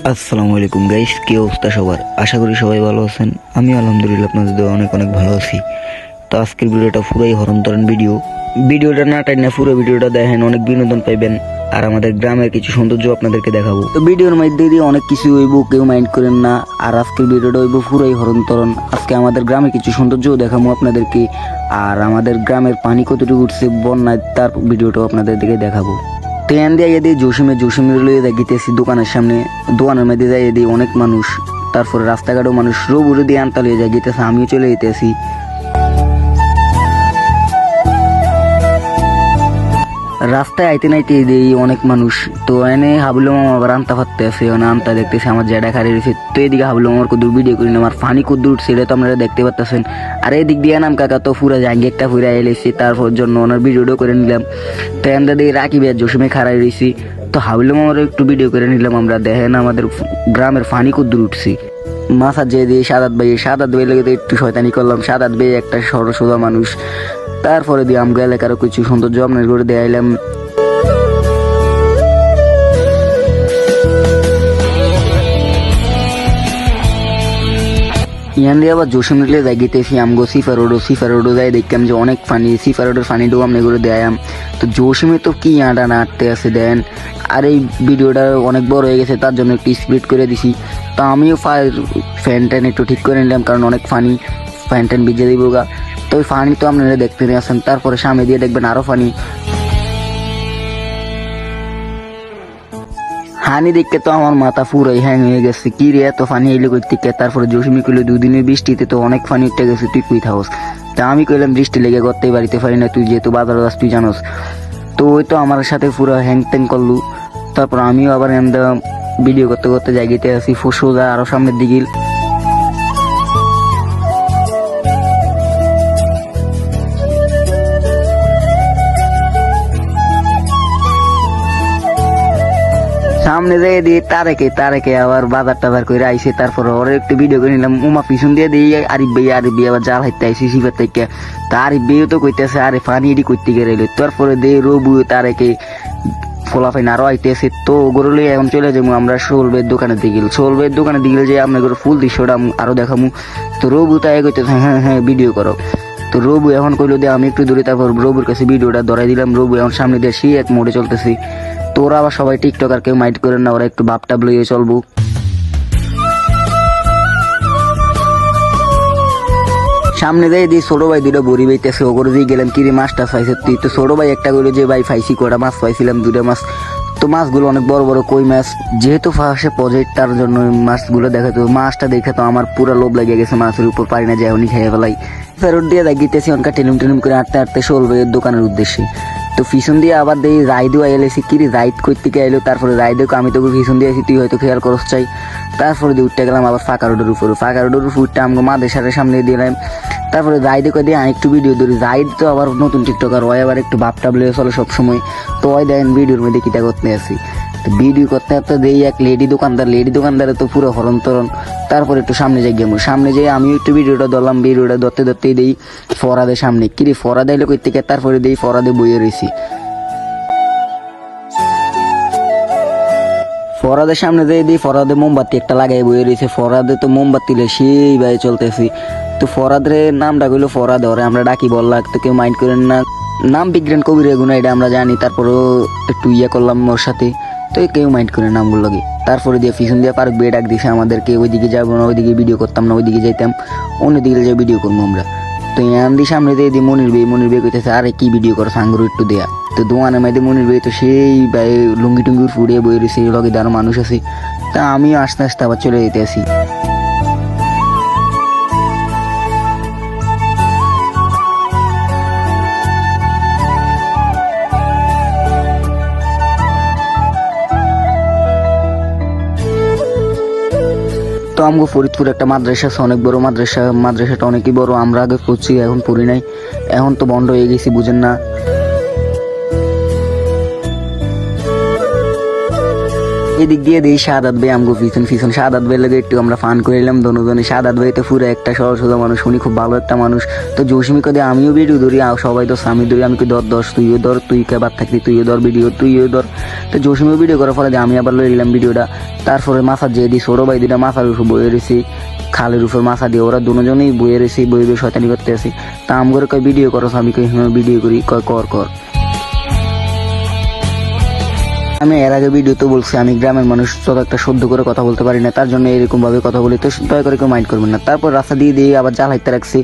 আসসালামু আলাইকুম গাইস, কি অবস্থা সবার? আশা করি সবাই ভালো আছেন। আমি আলহামদুলিল্লাহ আপনাদের দোয়ায় অনেক অনেক ভালো আছি। তো আজকের ভিডিওটা পুরোই হরন্তরণ ভিডিওটা না টাইনা পুরো ভিডিওটা দেখেন, অনেক বিনোদন পাইবেন। আর আমাদের গ্রামের কিছু সৌন্দর্য আপনাদেরকে দেখাবো। তো ভিডিওর মধ্যে দিয়ে অনেক কিছু হইব, কেউ মাইন্ড করেন না। আর আজকের ভিডিওটা হইব পুরোই হরন্তরণ। আজকে আমাদের গ্রামের কিছু সৌন্দর্যও দেখাবো আপনাদেরকে। আর আমাদের গ্রামের পানি কতটুকু উঠছে বন্যায়, তার ভিডিওটাও আপনাদেরকে দেখাবো। ট্রেন দিয়ে যাই জসিমের লইয়ে গিতেছি দোকানের সামনে। দোকানের মধ্যে যাই দিয়ে অনেক মানুষ, তারপরে রাস্তাঘাটও মানুষ রোবুরে দিয়ে আনতা লইয়ে যাই গিতেছে, আমিও চলে যেতেছি। রাস্তায় আইতে নাইতে দিই অনেক মানুষ। তো এনে হাবুল মামা আবার আনতা ফাটতে আছে, আনতা দেখতেছি আমার জ্যাডা খারে রয়েছে। তো এদিকে হাবুল মামার কদ্দুর ভিডিও করি না, আমার ফানি কদ্দুর উঠছে এটা তো আপনারা দেখতে পাচ্ছেন। আর এদিক দিয়ে নাম কাকা তো পুরা জাঙ্গি একটা ফুরা এলেছি, তারপর জন্য ওনার ভিডিওটাও করে নিলাম। তো এমদা দিয়ে রাকিব আর জসিমে খাড়াই রয়েছি। তো হাবুল মামারও একটু ভিডিও করে নিলাম আমরা। দেখেন আমাদের গ্রামের ফানি কদ্দুর উঠছি। মাথা যে দিয়ে সাদাত ভাই লেগে একটু শয়তানি করলাম। সাদাত ভাই একটা সরসোদা মানুষ। তারপরে দিয়ে আমরা এলাকারও কিছু সৌন্দর্য আপনার করে দেখাইলাম। ইয়ান দিয়ে আবার জসিম নিলে যাই গেতেছি আমগো সিফা রোডও যাই দেখলাম যে অনেক ফানি। সিফা রোডের ফানিটাও আপনি করে দেয়াম। তো জসিমে তো কি আটা না আটতে আছে দেন। আর এই ভিডিওটা অনেক বড় হয়ে গেছে, তার জন্য একটু স্প্লিট করে দিছি। তো আমিও ফ্যান ট্যান একটু ঠিক করে নিলাম, কারণ অনেক ফানি, ফ্যান ট্যান ভিজে দিব গা। তো ওই ফানি তো আপনারা দেখতে নিয়ে আসেন। তারপরে সামনে দিয়ে দেখবেন আরো ফানি। হানি দেখতে তো আমার মাথা পুরাই হ্যাং হয়ে গেছে, কি রে এত ফানি এলো কই থেকে। তারপরে জসিমি কইলো দুদিনের বৃষ্টিতে তো অনেক ফানি উঠে গেছে, তুই কই থাকস। তা আমি কইলাম বৃষ্টি লেগে করতেই বাড়িতে পারি না, তুই যেহেতু বাজার যাস তুই জানোস। তো ওই তো আমার সাথে পুরো হ্যাং ট্যাং করলু। তারপর আমিও আবার এমদা ভিডিও করতে করতে জায়গাতে আসি সোজা আরো সামনের দিকে। সামনে যেয়ে দিয়ে তারেকে আবার বাজার টাজার করে আইসে। তারপর ওর একটু ভিডিও করে নিলাম। উমা পিছন দিয়ে দিয়ে আরিফ ভাই আবার জাল হাইতে আইসি সিফার থেকে। তা আরিফ ভাইও তো কইতেছে আরে ফানি এডি করতে গেলে। তারপরে দিয়ে রবু তারেকে ফোলাফাইন আরো আইতেছে। তো গরু লইয়া এখন চলে যাবো আমরা সোলবের দোকানের দিকে। সোলবের দোকানের দিকে যে আপনার ফুল দৃশ্যটা আরো দেখামু। তো রবু তাই কইতেছে হ্যাঁ হ্যাঁ ভিডিও করো। তো রবু এখন কইলো দিয়ে আমি একটু দূরে, তারপর রবুর কাছে ভিডিওটা ধরাই দিলাম। রবু এখন সামনে দিয়ে সেই এক মোড়ে চলতেছি। তো ওরা আবার সবাই টিকটক আর কেউ মাইন্ড করেন না, ওরা একটু ভাবটাব লইয়ে চলবো। সামনে যাই দিয়ে ছোট ভাই দুটো বড়ি বাইতেছে, ও করে দিয়ে গেলাম কিরে মাছটা পাইছে তুই। তো ছোট ভাই একটা কইলো যে ভাই পাইছি কটা মাছ পাইছিলাম, দুটো মাছ। তো মাছগুলো অনেক বড় বড় কই মাছ, যেহেতু ফাঁসে প্রজেক্ট তার জন্য মাছগুলো দেখাতো। মাছটা দেখে তো আমার পুরো লোভ লেগে গেছে, মাছের উপর পারি না যে এখনই খেয়ে ফেলাই। ফেরত দিয়ে দেখিতেছি অনকা টেলুম টেলুম করে আটতে আটতে চলবে দোকানের উদ্দেশ্যে। তো পিছন দিয়ে আবার দেখি রাইদু এলেছি, কিরে রাইড করতে গিয়ে এলো। তারপরে রাইদুকে আমি তোকে পিছন দিয়ে আসি, তুই হয়তো খেয়াল করস চাই। তারপরে দিয়ে উঠতে গেলাম আবার ফাঁকা রোডের উপরে। ফাঁকা রোডের উপর উঠতে আমাকে মাদেশারের সামনে দিলাম। তারপরে রাইডে দিয়ে একটু ভিডিও ধরি। রাইড তো আবার নতুন টিকটকার, ওই আবার একটু ভাবটাব লেগে চলে সবসময়। তো ওই দেখেন ভিডিওর মধ্যে কিটা করতে আসি। তো ভিডিও করতে করতে দেই এক লেডি দোকানদারে তো পুরো হরন্তরণ। তারপরে একটু সামনে যাই গেম, সামনে যাই আমিও একটু ভিডিওটা ধরলাম। ভিডিওটা ধরতেই দেই ফরাদের সামনে, কিরে ফরাদে এলো কই থেকে। তারপরে দেই ফরাদে বইয়ে রয়েছি। ফরাদের সামনে যেয়ে দিই ফরাদে মোমবাতি একটা লাগাই বইয়ে রয়েছে। ফরাদে তো মোমবাতি সেই ভাই চলতেছি। তো ফরাদের নামটা কইলো ফরাদ, ওরে আমরা ডাকি বললাম। তো কেউ মাইন্ড করেন না, নাম বিজ্ঞান কবির এগুলো এটা আমরা জানি। তারপরেও একটু ইয়ে করলাম ওর সাথে, তো কেউ মাইন্ড করে নামগুলো লাগে। তারপরে দিয়ে পিছন দিয়ে পার্ক বিয়ে ডাক দিছে আমাদেরকে, ওইদিকে যাবো না, ওইদিকে ভিডিও করতাম না, ওইদিকে যাইতাম, অন্যদিকে যে ভিডিও করবো আমরা। তো ইয়ান্দি সামনে দিয়ে দিই মনির বে কইতেছে আরে কি ভিডিও করো সাঙ্গুর একটু দেয়া। তো দোয়ানের মধ্যে মনির বে তো সেই ভাই লুঙ্গি টুঙ্গির ফুড়িয়ে বই রয়েছে, লগে আরো মানুষ আছে। তা আমিও আস্তে আস্তে আবার চলে যেতে আসি। তো আমগো ফরিদপুর একটা মাদ্রাসা আছে, অনেক বড় মাদ্রাসাটা অনেকই বড়। আমরা আগে পড়ছি, এখন পড়ি নাই, এখন তো বন্ধ হয়ে গেছি বুঝেন না। এদিক দিয়ে দিই সাদাত ভাই আমগো পিছন সাদাত ভাই লাগে একটু আমরা ফান করে এলাম দোনোজনে। সাদাত ভাই তো পুরো একটা সহজ সোজা মানুষ, উনি খুব ভালো একটা মানুষ। তো জসিমি কদে আমিও ভিডিও ধরি, সবাই তো আমি ধরি, আমি কি ধর তুইও ধর, তুই কে বাদ থাকবি তুইও ধর ভিডিও, তুইও ধর। তো জসিমিও ভিডিও করার ফলে আমি আবার লই নিলাম ভিডিওটা। তারপরে মাথা যেয়ে দিই ছোটো ভাই দুটা মাথার উপর বয়ে রয়েছি, খালের উপর মাথা দিয়ে ওরা দুজনেই বয়ে রয়েছি, বয়ে শয়তানি করতে আসি। তা আমগরে কয় ভিডিও করো, আমি কই ভিডিও করি, কয় কর। আমি এর আগে ভিডিওতে বলছি আমি গ্রামের মানুষ তত একটা শুদ্ধ করে কথা বলতে পারি না, তার জন্য এরকম ভাবে কথা বলি, তো দয়া করে কেউ মাইন্ড করবেন না। তারপর রাস্তা দিয়ে আবার জাল হাইতে রাখছি,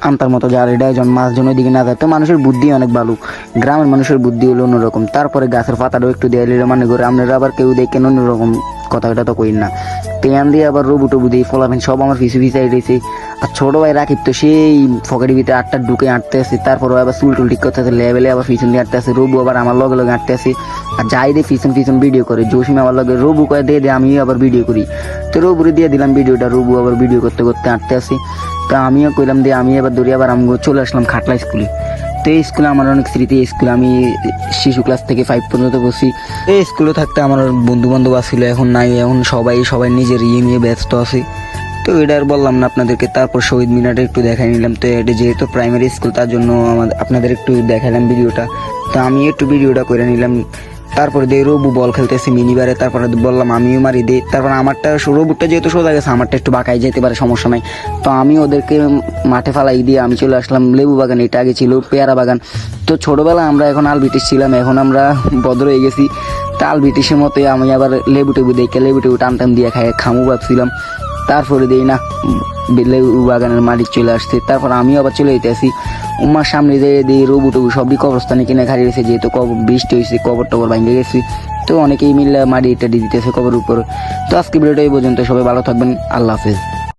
আনতার মতো জাল, এটা যেন মাছ জন ওইদিকে না যায়। তো মানুষের বুদ্ধি অনেক ভালো, গ্রামের মানুষের বুদ্ধি হলো অন্যরকম। তারপরে গাছের পাতাটাও একটু দিয়ে দিলে মানে করে আপনারা আবার কেউ দেখেন অন্যরকম কথা তো কইন না। তেয়ান দিয়ে আবার রবু টবু দিয়ে ফলাফেন সব আমার পিছু রয়েছে। আর ছোট ভাই রাখিব তো সেই ফকেটের ভিতরে আটটা ঢুকে আঁটতে আসে, তারপর আবার চুল ঠিক করতে আছে, লেভেলে আবার পিছন দিয়ে আঁটতে আসে, রবু আবার আমার লগে আঁটতে আসে। আর যাই দিয়ে পিছন ভিডিও করে, জসিম আমার লগে রবু কয়ে দিয়ে আমি আবার ভিডিও করি। তো রবুরে দিয়ে দিলাম ভিডিওটা, রবু আবার ভিডিও করতে আঁটতে আসে। তো আমিও কইলাম দিয়ে আমি এবার দৌড়ি আবার আমি চলে আসলাম খাটলা স্কুলে। তো এই স্কুলে আমার অনেক স্মৃতি, এই স্কুলে আমি শিশু ক্লাস থেকে 5 পর্যন্ত বসি। এই স্কুলে থাকতে আমার বন্ধু বান্ধব আসছিল, এখন নাই, এখন সবাই নিজের নিয়ে ব্যস্ত আছে। তো এটা আর বললাম না আপনাদেরকে। তারপর শহীদ মিনারটা একটু দেখাই নিলাম, তো এটা যেহেতু প্রাইমারি স্কুল তার জন্য আপনাদের একটু দেখালাম ভিডিওটা। তো আমি একটু ভিডিওটা করে নিলাম। তারপরে দিয়ে রবু বল খেলতেছে মিনিবারে, তারপরে বললাম আমিও মারি দিই। তারপর আমারটা রবুটা যেহেতু সোজা গেছে, আমারটা একটু বাঁকাই যেতে পারে, সমস্যা নাই। তো আমি ওদেরকে মাঠে ফালাই দিয়ে আমি চলে আসলাম লেবু বাগান, এটা আগে ছিল পেয়ারা বাগান। তো ছোটবেলা আমরা এখন আল ব্রিটিশ ছিলাম, এখন আমরা বদর হয়ে গেছি। তা আল ব্রিটিশের মতোই আমি আবার লেবু টেবু দেখে লেবু টেবু টান দিয়ে খামু ভাবছিলাম। তারপরে দিই না লেবু বাগানের মালিক চলে আসছে, তারপর আমি আবার চলে যেতে আসি উম্মার সামনে যেয়ে দিই রবু টবু সবই কবরস্থানে কিনে খাড়ি রয়েছে, যেহেতু বৃষ্টি হয়েছে কবর টবর ভাঙে গেছি। তো অনেকেই মিললে মাটি ইত্যাদি দিতেছে কবর উপর। তো আজকে ভিডিওটা এই পর্যন্ত, সবাই ভালো থাকবেন, আল্লাহ হাফেজ।